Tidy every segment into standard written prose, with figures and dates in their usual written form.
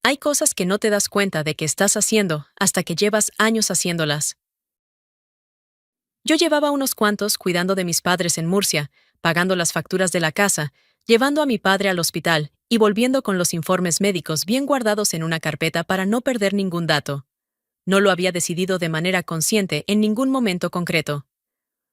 Hay cosas que no te das cuenta de que estás haciendo hasta que llevas años haciéndolas. Yo llevaba unos cuantos cuidando de mis padres en Murcia, pagando las facturas de la casa, llevando a mi padre al hospital y volviendo con los informes médicos bien guardados en una carpeta para no perder ningún dato. No lo había decidido de manera consciente en ningún momento concreto.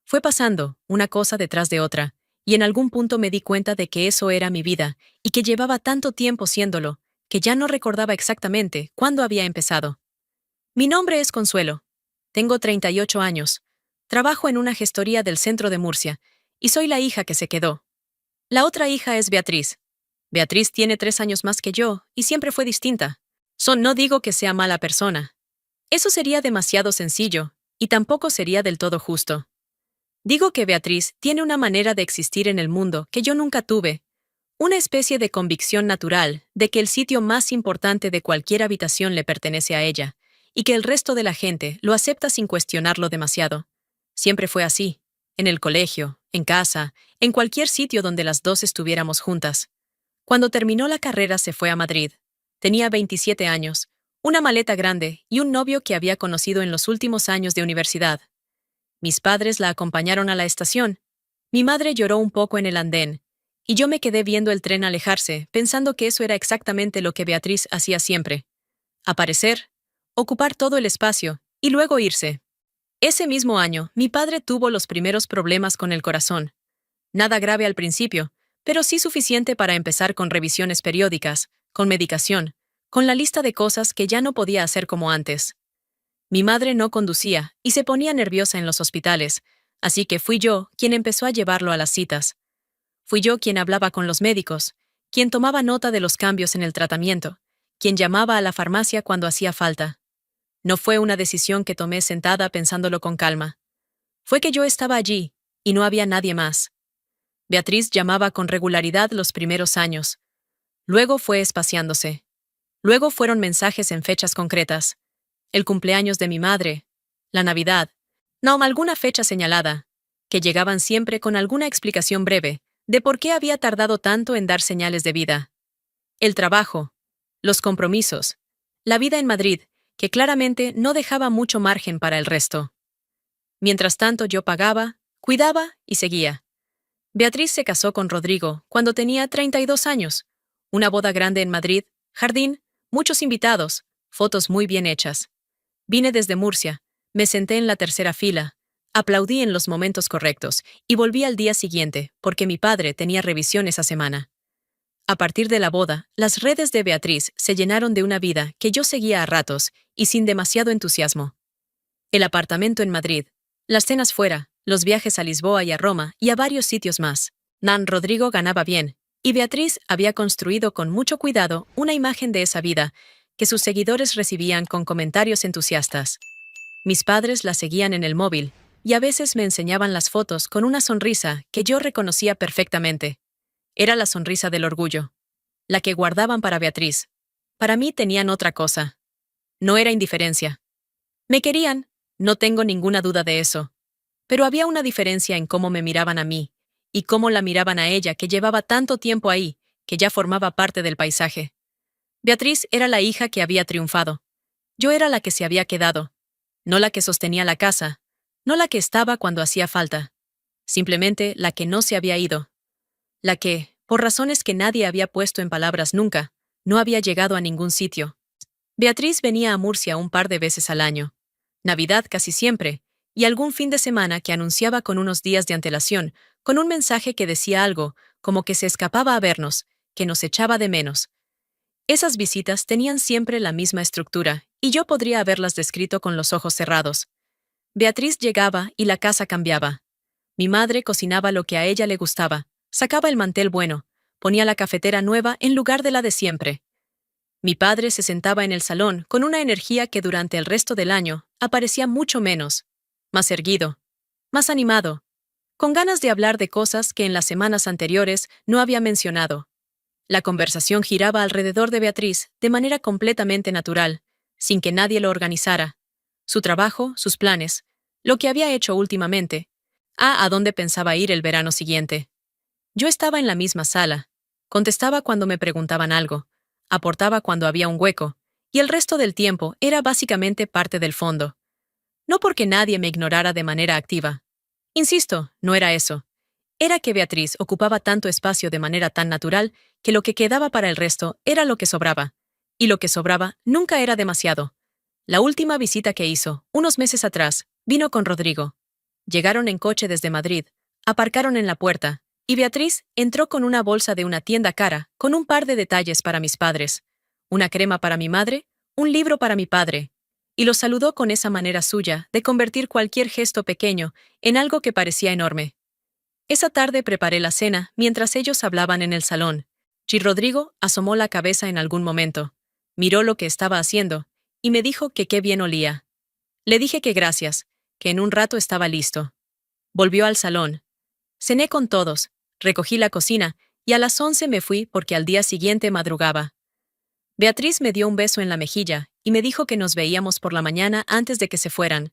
Fue pasando, una cosa detrás de otra, y en algún punto me di cuenta de que eso era mi vida, y que llevaba tanto tiempo siéndolo, que ya no recordaba exactamente cuándo había empezado. Mi nombre es Consuelo. Tengo 38 años. Trabajo en una gestoría del centro de Murcia, y soy la hija que se quedó. La otra hija es Beatriz. Beatriz tiene 3 años más que yo, y siempre fue distinta. No digo que sea mala persona. Eso sería demasiado sencillo, y tampoco sería del todo justo. Digo que Beatriz tiene una manera de existir en el mundo que yo nunca tuve, una especie de convicción natural de que el sitio más importante de cualquier habitación le pertenece a ella, y que el resto de la gente lo acepta sin cuestionarlo demasiado. Siempre fue así, en el colegio, en casa, en cualquier sitio donde las dos estuviéramos juntas. Cuando terminó la carrera se fue a Madrid. Tenía 27 años, una maleta grande y un novio que había conocido en los últimos años de universidad. Mis padres la acompañaron a la estación. Mi madre lloró un poco en el andén, y yo me quedé viendo el tren alejarse, pensando que eso era exactamente lo que Beatriz hacía siempre. Aparecer, ocupar todo el espacio, y luego irse. Ese mismo año, mi padre tuvo los primeros problemas con el corazón. Nada grave al principio, pero sí suficiente para empezar con revisiones periódicas, con medicación, con la lista de cosas que ya no podía hacer como antes. Mi madre no conducía y se ponía nerviosa en los hospitales, así que fui yo quien empezó a llevarlo a las citas. Fui yo quien hablaba con los médicos, quien tomaba nota de los cambios en el tratamiento, quien llamaba a la farmacia cuando hacía falta. No fue una decisión que tomé sentada pensándolo con calma. Fue que yo estaba allí, y no había nadie más. Beatriz llamaba con regularidad los primeros años. Luego fue espaciándose. Luego fueron mensajes en fechas concretas. El cumpleaños de mi madre, la Navidad, no alguna fecha señalada, que llegaban siempre con alguna explicación breve de por qué había tardado tanto en dar señales de vida. El trabajo, los compromisos, la vida en Madrid, que claramente no dejaba mucho margen para el resto. Mientras tanto yo pagaba, cuidaba y seguía. Beatriz se casó con Rodrigo cuando tenía 32 años. Una boda grande en Madrid, jardín, muchos invitados, fotos muy bien hechas. Vine desde Murcia, me senté en la tercera fila, aplaudí en los momentos correctos y volví al día siguiente porque mi padre tenía revisión esa semana. A partir de la boda, las redes de Beatriz se llenaron de una vida que yo seguía a ratos y sin demasiado entusiasmo. El apartamento en Madrid, las cenas fuera, los viajes a Lisboa y a Roma y a varios sitios más. Rodrigo ganaba bien, y Beatriz había construido con mucho cuidado una imagen de esa vida que sus seguidores recibían con comentarios entusiastas. Mis padres la seguían en el móvil, y a veces me enseñaban las fotos con una sonrisa que yo reconocía perfectamente. Era la sonrisa del orgullo. La que guardaban para Beatriz. Para mí tenían otra cosa. No era indiferencia. Me querían, no tengo ninguna duda de eso. Pero había una diferencia en cómo me miraban a mí, y cómo la miraban a ella que llevaba tanto tiempo ahí, que ya formaba parte del paisaje. Beatriz era la hija que había triunfado. Yo era la que se había quedado. No la que sostenía la casa, no la que estaba cuando hacía falta. Simplemente la que no se había ido. La que, por razones que nadie había puesto en palabras nunca, no había llegado a ningún sitio. Beatriz venía a Murcia un par de veces al año. Navidad casi siempre, y algún fin de semana que anunciaba con unos días de antelación, con un mensaje que decía algo, como que se escapaba a vernos, que nos echaba de menos. Esas visitas tenían siempre la misma estructura, y yo podría haberlas descrito con los ojos cerrados. Beatriz llegaba y la casa cambiaba. Mi madre cocinaba lo que a ella le gustaba, sacaba el mantel bueno, ponía la cafetera nueva en lugar de la de siempre. Mi padre se sentaba en el salón con una energía que durante el resto del año aparecía mucho menos, más erguido, más animado, con ganas de hablar de cosas que en las semanas anteriores no había mencionado. La conversación giraba alrededor de Beatriz de manera completamente natural, sin que nadie lo organizara. Su trabajo, sus planes, lo que había hecho últimamente, a dónde pensaba ir el verano siguiente. Yo estaba en la misma sala, contestaba cuando me preguntaban algo, aportaba cuando había un hueco, y el resto del tiempo era básicamente parte del fondo. No porque nadie me ignorara de manera activa. Insisto, no era eso. Era que Beatriz ocupaba tanto espacio de manera tan natural que lo que quedaba para el resto era lo que sobraba. Y lo que sobraba nunca era demasiado. La última visita que hizo, unos meses atrás, vino con Rodrigo. Llegaron en coche desde Madrid, aparcaron en la puerta, y Beatriz entró con una bolsa de una tienda cara, con un par de detalles para mis padres, una crema para mi madre, un libro para mi padre, y los saludó con esa manera suya de convertir cualquier gesto pequeño en algo que parecía enorme. Esa tarde preparé la cena mientras ellos hablaban en el salón. Y Rodrigo asomó la cabeza en algún momento, miró lo que estaba haciendo, y me dijo que qué bien olía. Le dije que gracias, que en un rato estaba listo. Volvió al salón. Cené con todos, recogí la cocina, y a las 11 me fui porque al día siguiente madrugaba. Beatriz me dio un beso en la mejilla y me dijo que nos veíamos por la mañana antes de que se fueran.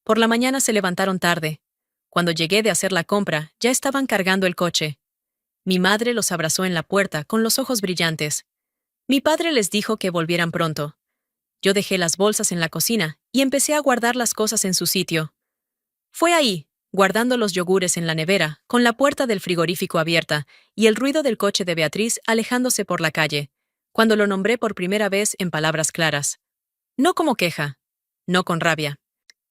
Por la mañana se levantaron tarde. Cuando llegué de hacer la compra, ya estaban cargando el coche. Mi madre los abrazó en la puerta con los ojos brillantes. Mi padre les dijo que volvieran pronto. Yo dejé las bolsas en la cocina y empecé a guardar las cosas en su sitio. Fue ahí, guardando los yogures en la nevera, con la puerta del frigorífico abierta y el ruido del coche de Beatriz alejándose por la calle, cuando lo nombré por primera vez en palabras claras. No como queja, no con rabia,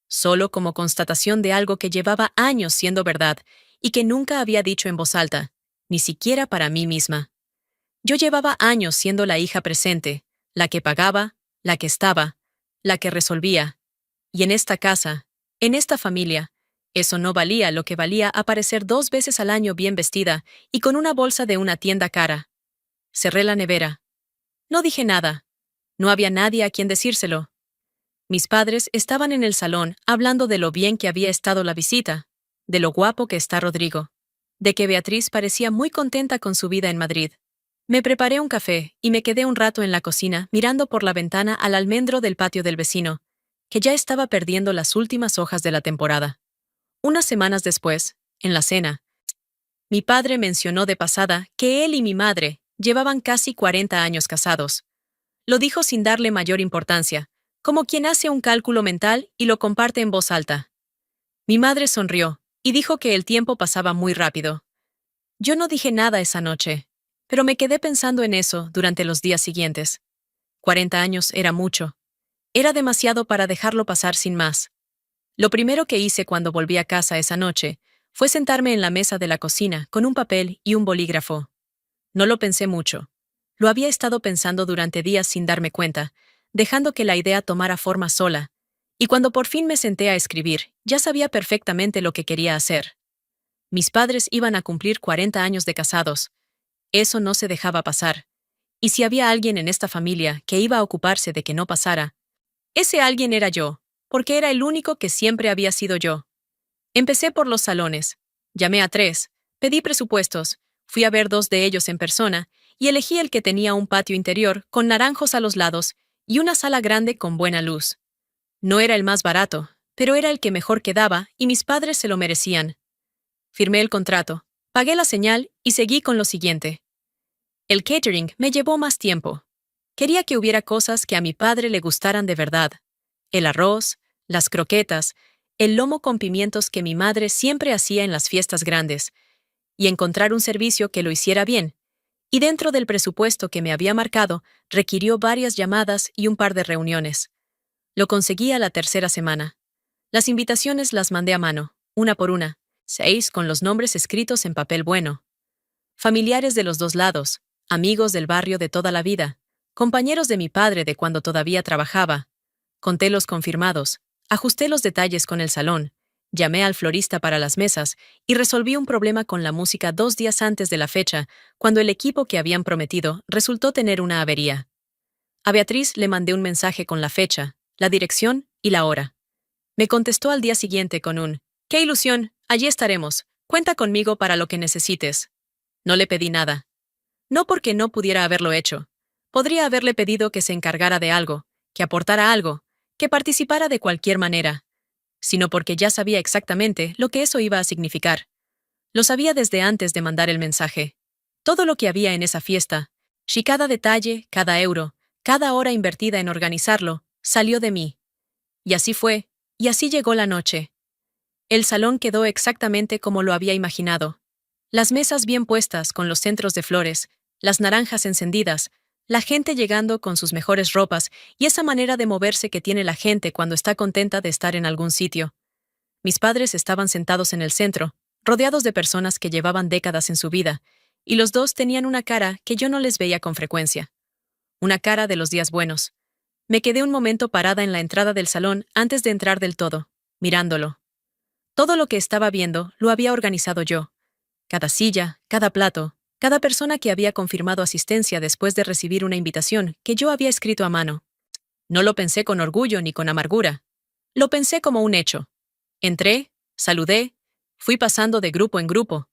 solo como constatación de algo que llevaba años siendo verdad y que nunca había dicho en voz alta, ni siquiera para mí misma. Yo llevaba años siendo la hija presente, la que pagaba, la que estaba, la que resolvía. Y en esta casa, en esta familia, eso no valía lo que valía aparecer 2 veces al año bien vestida y con una bolsa de una tienda cara. Cerré la nevera. No dije nada. No había nadie a quien decírselo. Mis padres estaban en el salón hablando de lo bien que había estado la visita, de lo guapo que está Rodrigo, de que Beatriz parecía muy contenta con su vida en Madrid. Me preparé un café y me quedé un rato en la cocina mirando por la ventana al almendro del patio del vecino, que ya estaba perdiendo las últimas hojas de la temporada. Unas semanas después, en la cena, mi padre mencionó de pasada que él y mi madre llevaban casi 40 años casados. Lo dijo sin darle mayor importancia, como quien hace un cálculo mental y lo comparte en voz alta. Mi madre sonrió y dijo que el tiempo pasaba muy rápido. Yo no dije nada esa noche, pero me quedé pensando en eso durante los días siguientes. 40 años era mucho. Era demasiado para dejarlo pasar sin más. Lo primero que hice cuando volví a casa esa noche fue sentarme en la mesa de la cocina con un papel y un bolígrafo. No lo pensé mucho. Lo había estado pensando durante días sin darme cuenta, dejando que la idea tomara forma sola, y cuando por fin me senté a escribir, ya sabía perfectamente lo que quería hacer. Mis padres iban a cumplir 40 años de casados. Eso no se dejaba pasar. Y si había alguien en esta familia que iba a ocuparse de que no pasara, ese alguien era yo, porque era el único que siempre había sido yo. Empecé por los salones. Llamé a 3, pedí presupuestos, fui a ver 2 de ellos en persona y elegí el que tenía un patio interior con naranjos a los lados y una sala grande con buena luz. No era el más barato, pero era el que mejor quedaba y mis padres se lo merecían. Firmé el contrato, pagué la señal y seguí con lo siguiente. El catering me llevó más tiempo. Quería que hubiera cosas que a mi padre le gustaran de verdad. El arroz, las croquetas, el lomo con pimientos que mi madre siempre hacía en las fiestas grandes, y encontrar un servicio que lo hiciera bien. Y dentro del presupuesto que me había marcado, requirió varias llamadas y un par de reuniones. Lo conseguí a la tercera semana. Las invitaciones las mandé a mano, una por una, 6 con los nombres escritos en papel bueno. Familiares de los 2 lados, amigos del barrio de toda la vida, compañeros de mi padre de cuando todavía trabajaba. Conté los confirmados, ajusté los detalles con el salón, llamé al florista para las mesas y resolví un problema con la música 2 días antes de la fecha, cuando el equipo que habían prometido resultó tener una avería. A Beatriz le mandé un mensaje con la fecha, la dirección y la hora. Me contestó al día siguiente con un «¡Qué ilusión! Allí estaremos. Cuenta conmigo para lo que necesites». No le pedí nada. No porque no pudiera haberlo hecho. Podría haberle pedido que se encargara de algo, que aportara algo, que participara de cualquier manera, sino porque ya sabía exactamente lo que eso iba a significar. Lo sabía desde antes de mandar el mensaje. Todo lo que había en esa fiesta, Si cada detalle, cada euro, cada hora invertida en organizarlo, salió de mí. Y así fue, y así llegó la noche. El salón quedó exactamente como lo había imaginado. Las mesas bien puestas con los centros de flores, las naranjas encendidas, la gente llegando con sus mejores ropas y esa manera de moverse que tiene la gente cuando está contenta de estar en algún sitio. Mis padres estaban sentados en el centro, rodeados de personas que llevaban décadas en su vida, y los dos tenían una cara que yo no les veía con frecuencia. Una cara de los días buenos. Me quedé un momento parada en la entrada del salón antes de entrar del todo, mirándolo. Todo lo que estaba viendo lo había organizado yo. Cada silla, cada plato, cada persona que había confirmado asistencia después de recibir una invitación que yo había escrito a mano. No lo pensé con orgullo ni con amargura. Lo pensé como un hecho. Entré, saludé, fui pasando de grupo en grupo.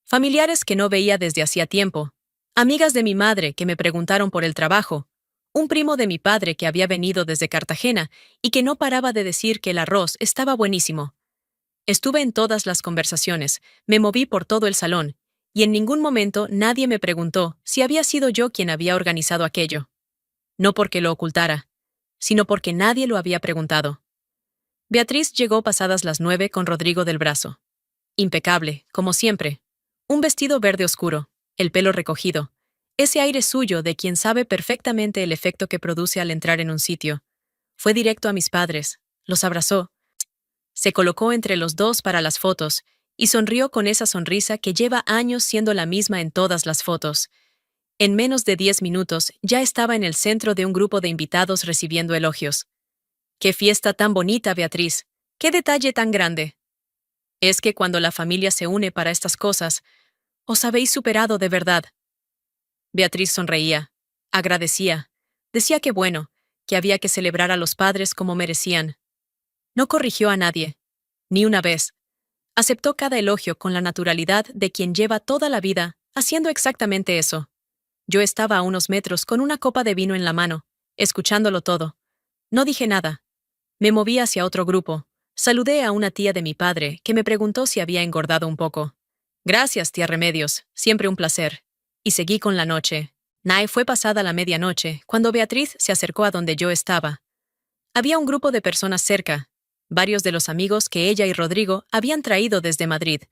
Familiares que no veía desde hacía tiempo, amigas de mi madre que me preguntaron por el trabajo, un primo de mi padre que había venido desde Cartagena y que no paraba de decir que el arroz estaba buenísimo. Estuve en todas las conversaciones, me moví por todo el salón, y en ningún momento nadie me preguntó si había sido yo quien había organizado aquello. No porque lo ocultara, sino porque nadie lo había preguntado. Beatriz llegó pasadas las 9 con Rodrigo del brazo. Impecable, como siempre. Un vestido verde oscuro, el pelo recogido, ese aire suyo de quien sabe perfectamente el efecto que produce al entrar en un sitio. Fue directo a mis padres, los abrazó, se colocó entre los dos para las fotos, y sonrió con esa sonrisa que lleva años siendo la misma en todas las fotos. En menos de 10 minutos ya estaba en el centro de un grupo de invitados recibiendo elogios. ¡Qué fiesta tan bonita, Beatriz! ¡Qué detalle tan grande! Es que cuando la familia se une para estas cosas, os habéis superado de verdad. Beatriz sonreía, agradecía, decía que bueno, que había que celebrar a los padres como merecían. No corrigió a nadie, ni una vez. Aceptó cada elogio con la naturalidad de quien lleva toda la vida haciendo exactamente eso. Yo estaba a unos metros con una copa de vino en la mano, escuchándolo todo. No dije nada. Me moví hacia otro grupo. Saludé a una tía de mi padre que me preguntó si había engordado un poco. Gracias, tía Remedios, siempre un placer. Y seguí con la noche. Fue pasada la medianoche cuando Beatriz se acercó a donde yo estaba. Había un grupo de personas cerca, varios de los amigos que ella y Rodrigo habían traído desde Madrid.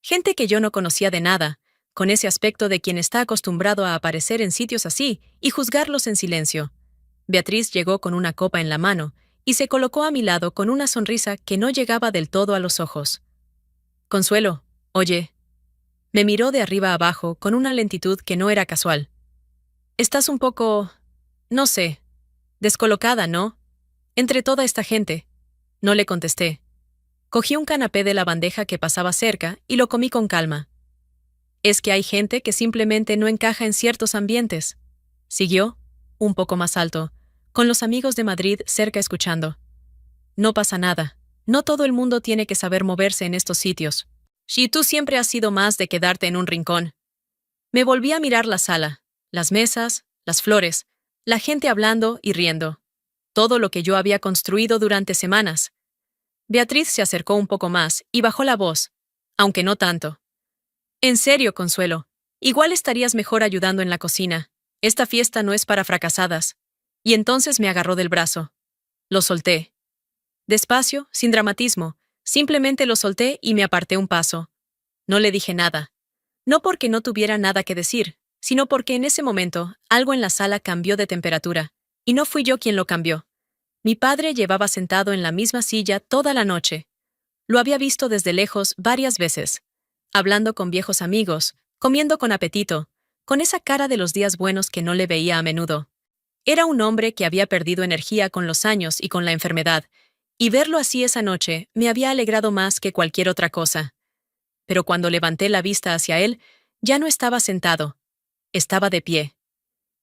Gente que yo no conocía de nada, con ese aspecto de quien está acostumbrado a aparecer en sitios así y juzgarlos en silencio. Beatriz llegó con una copa en la mano y se colocó a mi lado con una sonrisa que no llegaba del todo a los ojos. Consuelo, oye. Me miró de arriba abajo con una lentitud que no era casual. Estás un poco, no sé, descolocada, ¿no? Entre toda esta gente. No le contesté. Cogí un canapé de la bandeja que pasaba cerca y lo comí con calma. Es que hay gente que simplemente no encaja en ciertos ambientes. Siguió, un poco más alto, con los amigos de Madrid cerca escuchando. No pasa nada. No todo el mundo tiene que saber moverse en estos sitios. Si tú siempre has sido más de quedarte en un rincón. Me volví a mirar la sala, las mesas, las flores, la gente hablando y riendo. Todo lo que yo había construido durante semanas. Beatriz se acercó un poco más y bajó la voz, aunque no tanto. En serio, Consuelo, igual estarías mejor ayudando en la cocina. Esta fiesta no es para fracasadas. Y entonces me agarró del brazo. Lo solté. Despacio, sin dramatismo, simplemente lo solté y me aparté un paso. No le dije nada. No porque no tuviera nada que decir, sino porque en ese momento algo en la sala cambió de temperatura, y no fui yo quien lo cambió. Mi padre llevaba sentado en la misma silla toda la noche. Lo había visto desde lejos varias veces, hablando con viejos amigos, comiendo con apetito, con esa cara de los días buenos que no le veía a menudo. Era un hombre que había perdido energía con los años y con la enfermedad, y verlo así esa noche me había alegrado más que cualquier otra cosa. Pero cuando levanté la vista hacia él, ya no estaba sentado. Estaba de pie.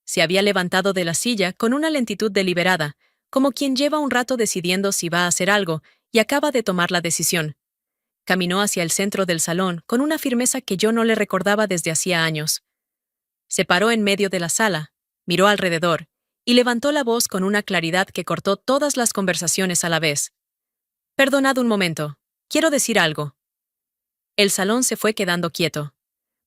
Se había levantado de la silla con una lentitud deliberada, como quien lleva un rato decidiendo si va a hacer algo y acaba de tomar la decisión. Caminó hacia el centro del salón con una firmeza que yo no le recordaba desde hacía años. Se paró en medio de la sala, miró alrededor y levantó la voz con una claridad que cortó todas las conversaciones a la vez. Perdonad un momento, quiero decir algo. El salón se fue quedando quieto.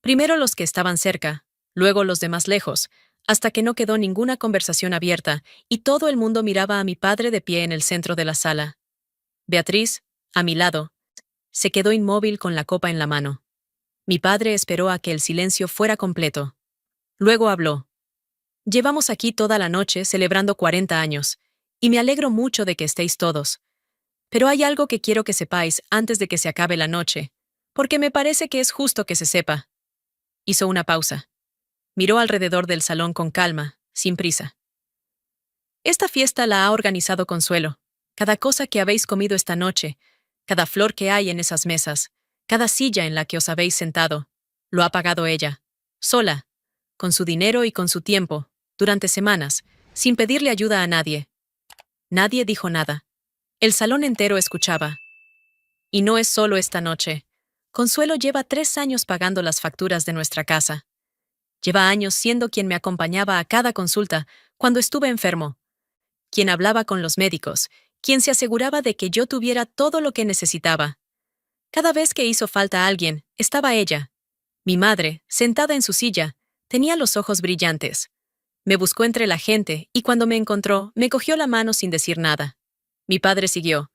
Primero los que estaban cerca, luego los de más lejos, hasta que no quedó ninguna conversación abierta y todo el mundo miraba a mi padre de pie en el centro de la sala. Beatriz, a mi lado, se quedó inmóvil con la copa en la mano. Mi padre esperó a que el silencio fuera completo. Luego habló. Llevamos aquí toda la noche celebrando 40 años, y me alegro mucho de que estéis todos. Pero hay algo que quiero que sepáis antes de que se acabe la noche, porque me parece que es justo que se sepa. Hizo una pausa. Miró alrededor del salón con calma, sin prisa. Esta fiesta la ha organizado Consuelo. Cada cosa que habéis comido esta noche, cada flor que hay en esas mesas, cada silla en la que os habéis sentado, lo ha pagado ella, sola, con su dinero y con su tiempo, durante semanas, sin pedirle ayuda a nadie. Nadie dijo nada. El salón entero escuchaba. Y no es solo esta noche. Consuelo lleva 3 años pagando las facturas de nuestra casa. Lleva años siendo quien me acompañaba a cada consulta cuando estuve enfermo, quien hablaba con los médicos, quien se aseguraba de que yo tuviera todo lo que necesitaba. Cada vez que hizo falta alguien, estaba ella. Mi madre, sentada en su silla, tenía los ojos brillantes. Me buscó entre la gente y cuando me encontró, me cogió la mano sin decir nada. Mi padre siguió.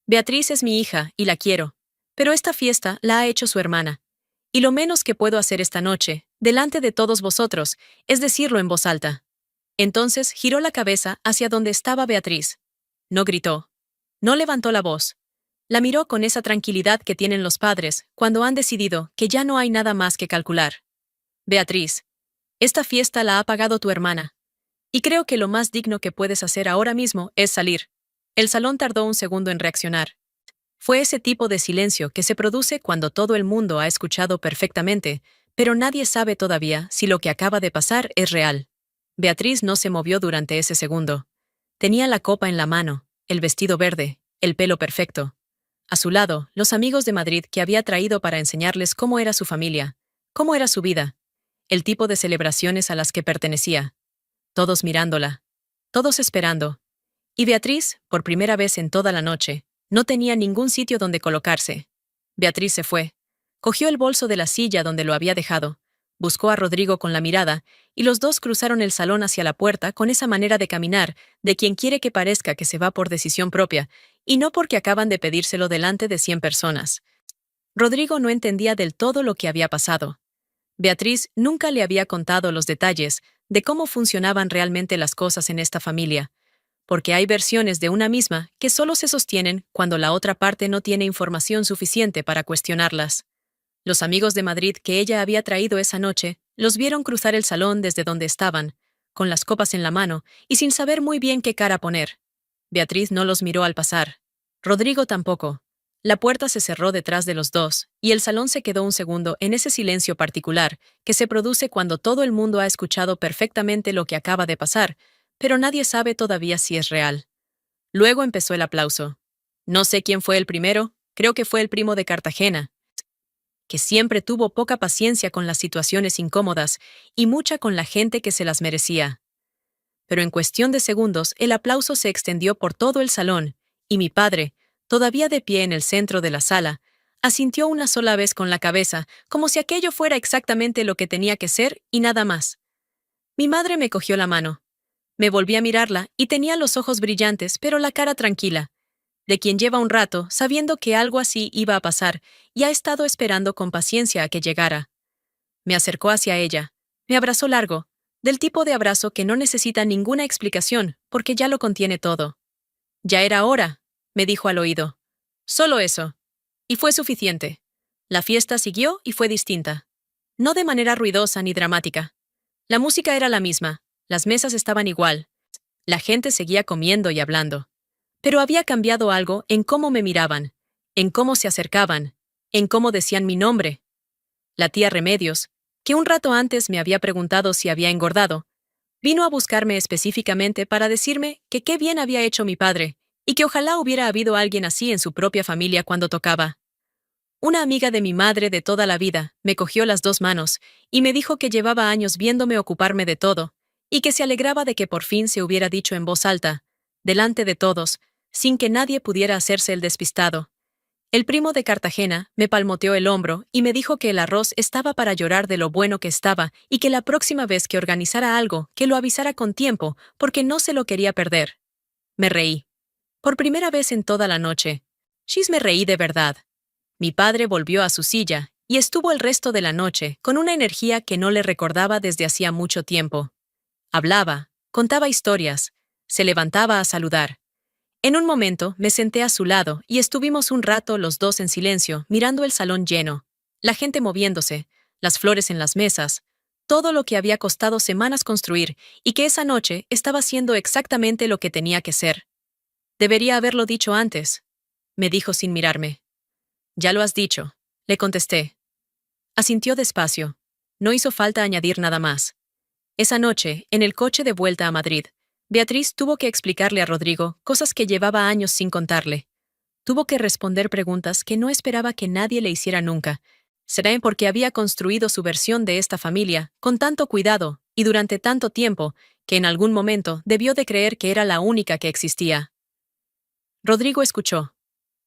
Beatriz es mi hija y la quiero, pero esta fiesta la ha hecho su hermana. Y lo menos que puedo hacer esta noche, delante de todos vosotros, es decirlo en voz alta. Entonces giró la cabeza hacia donde estaba Beatriz. No gritó. No levantó la voz. La miró con esa tranquilidad que tienen los padres cuando han decidido que ya no hay nada más que calcular. Beatriz, esta fiesta la ha pagado tu hermana. Y creo que lo más digno que puedes hacer ahora mismo es salir. El salón tardó un segundo en reaccionar. Fue ese tipo de silencio que se produce cuando todo el mundo ha escuchado perfectamente, pero nadie sabe todavía si lo que acaba de pasar es real. Beatriz no se movió durante ese segundo. Tenía la copa en la mano, el vestido verde, el pelo perfecto. A su lado, los amigos de Madrid que había traído para enseñarles cómo era su familia, cómo era su vida, el tipo de celebraciones a las que pertenecía. Todos mirándola, todos esperando. Y Beatriz, por primera vez en toda la noche, no tenía ningún sitio donde colocarse. Beatriz se fue. Cogió el bolso de la silla donde lo había dejado, buscó a Rodrigo con la mirada, y los dos cruzaron el salón hacia la puerta con esa manera de caminar de quien quiere que parezca que se va por decisión propia, y no porque acaban de pedírselo delante de 100 personas. Rodrigo no entendía del todo lo que había pasado. Beatriz nunca le había contado los detalles de cómo funcionaban realmente las cosas en esta familia, porque hay versiones de una misma que solo se sostienen cuando la otra parte no tiene información suficiente para cuestionarlas. Los amigos de Madrid que ella había traído esa noche los vieron cruzar el salón desde donde estaban, con las copas en la mano y sin saber muy bien qué cara poner. Beatriz no los miró al pasar. Rodrigo tampoco. La puerta se cerró detrás de los dos, y el salón se quedó un segundo en ese silencio particular que se produce cuando todo el mundo ha escuchado perfectamente lo que acaba de pasar, pero nadie sabe todavía si es real. Luego empezó el aplauso. No sé quién fue el primero, creo que fue el primo de Cartagena, que siempre tuvo poca paciencia con las situaciones incómodas y mucha con la gente que se las merecía. Pero en cuestión de segundos el aplauso se extendió por todo el salón, y mi padre, todavía de pie en el centro de la sala, asintió una sola vez con la cabeza, como si aquello fuera exactamente lo que tenía que ser y nada más. Mi madre me cogió la mano. Me volví a mirarla y tenía los ojos brillantes, pero la cara tranquila, de quien lleva un rato sabiendo que algo así iba a pasar y ha estado esperando con paciencia a que llegara. Me acercó hacia ella, me abrazó largo, del tipo de abrazo que no necesita ninguna explicación porque ya lo contiene todo. Ya era hora, me dijo al oído. Solo eso. Y fue suficiente. La fiesta siguió y fue distinta. No de manera ruidosa ni dramática. La música era la misma, las mesas estaban igual. La gente seguía comiendo y hablando. Pero había cambiado algo en cómo me miraban, en cómo se acercaban, en cómo decían mi nombre. La tía Remedios, que un rato antes me había preguntado si había engordado, vino a buscarme específicamente para decirme que qué bien había hecho mi padre y que ojalá hubiera habido alguien así en su propia familia cuando tocaba. Una amiga de mi madre de toda la vida me cogió las 2 manos y me dijo que llevaba años viéndome ocuparme de todo y que se alegraba de que por fin se hubiera dicho en voz alta, delante de todos, sin que nadie pudiera hacerse el despistado. El primo de Cartagena me palmoteó el hombro y me dijo que el arroz estaba para llorar de lo bueno que estaba y que la próxima vez que organizara algo, que lo avisara con tiempo, porque no se lo quería perder. Me reí. Por primera vez en toda la noche. Me reí de verdad. Mi padre volvió a su silla y estuvo el resto de la noche con una energía que no le recordaba desde hacía mucho tiempo. Hablaba, contaba historias, se levantaba a saludar. En un momento me senté a su lado y estuvimos un rato los dos en silencio, mirando el salón lleno, la gente moviéndose, las flores en las mesas, todo lo que había costado semanas construir y que esa noche estaba siendo exactamente lo que tenía que ser. Debería haberlo dicho antes, me dijo sin mirarme. Ya lo has dicho, le contesté. Asintió despacio. No hizo falta añadir nada más. Esa noche, en el coche de vuelta a Madrid, Beatriz tuvo que explicarle a Rodrigo cosas que llevaba años sin contarle. Tuvo que responder preguntas que no esperaba que nadie le hiciera nunca. Será porque había construido su versión de esta familia con tanto cuidado y durante tanto tiempo que en algún momento debió de creer que era la única que existía. Rodrigo escuchó.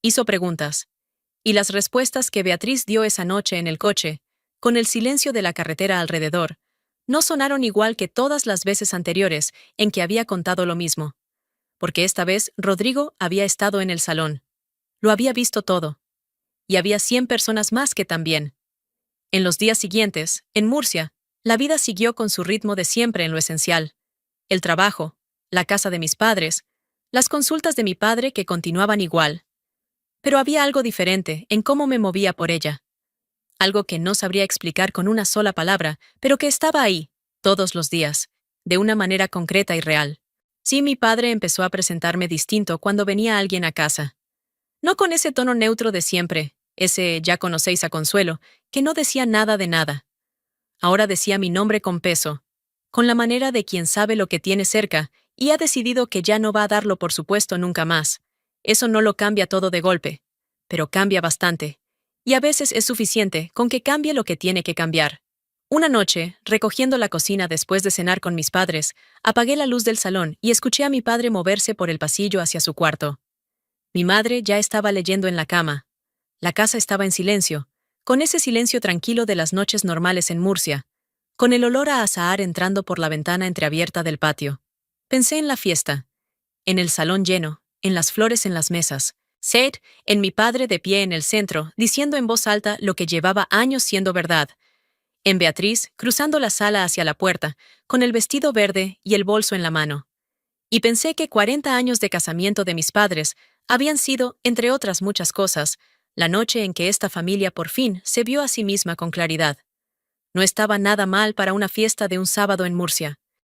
Hizo preguntas. Y las respuestas que Beatriz dio esa noche en el coche, con el silencio de la carretera alrededor, no sonaron igual que todas las veces anteriores en que había contado lo mismo. Porque esta vez Rodrigo había estado en el salón. Lo había visto todo. Y había 100 personas más que también. En los días siguientes, en Murcia, la vida siguió con su ritmo de siempre en lo esencial. El trabajo, la casa de mis padres, las consultas de mi padre que continuaban igual. Pero había algo diferente en cómo me movía por ella. Algo que no sabría explicar con una sola palabra, pero que estaba ahí, todos los días, de una manera concreta y real. Sí, mi padre empezó a presentarme distinto cuando venía alguien a casa. No con ese tono neutro de siempre, ese ya conocéis a Consuelo, que no decía nada de nada. Ahora decía mi nombre con peso, con la manera de quien sabe lo que tiene cerca y ha decidido que ya no va a darlo por supuesto nunca más. Eso no lo cambia todo de golpe, pero cambia bastante. Y a veces es suficiente con que cambie lo que tiene que cambiar. Una noche, recogiendo la cocina después de cenar con mis padres, apagué la luz del salón y escuché a mi padre moverse por el pasillo hacia su cuarto. Mi madre ya estaba leyendo en la cama. La casa estaba en silencio, con ese silencio tranquilo de las noches normales en Murcia, con el olor a azahar entrando por la ventana entreabierta del patio. Pensé en la fiesta, en el salón lleno, en las flores en las mesas, Seth, en mi padre de pie en el centro, diciendo en voz alta lo que llevaba años siendo verdad, en Beatriz, cruzando la sala hacia la puerta, con el vestido verde y el bolso en la mano. Y pensé que 40 años de casamiento de mis padres habían sido, entre otras muchas cosas, la noche en que esta familia por fin se vio a sí misma con claridad. No estaba nada mal para una fiesta de un sábado en Murcia.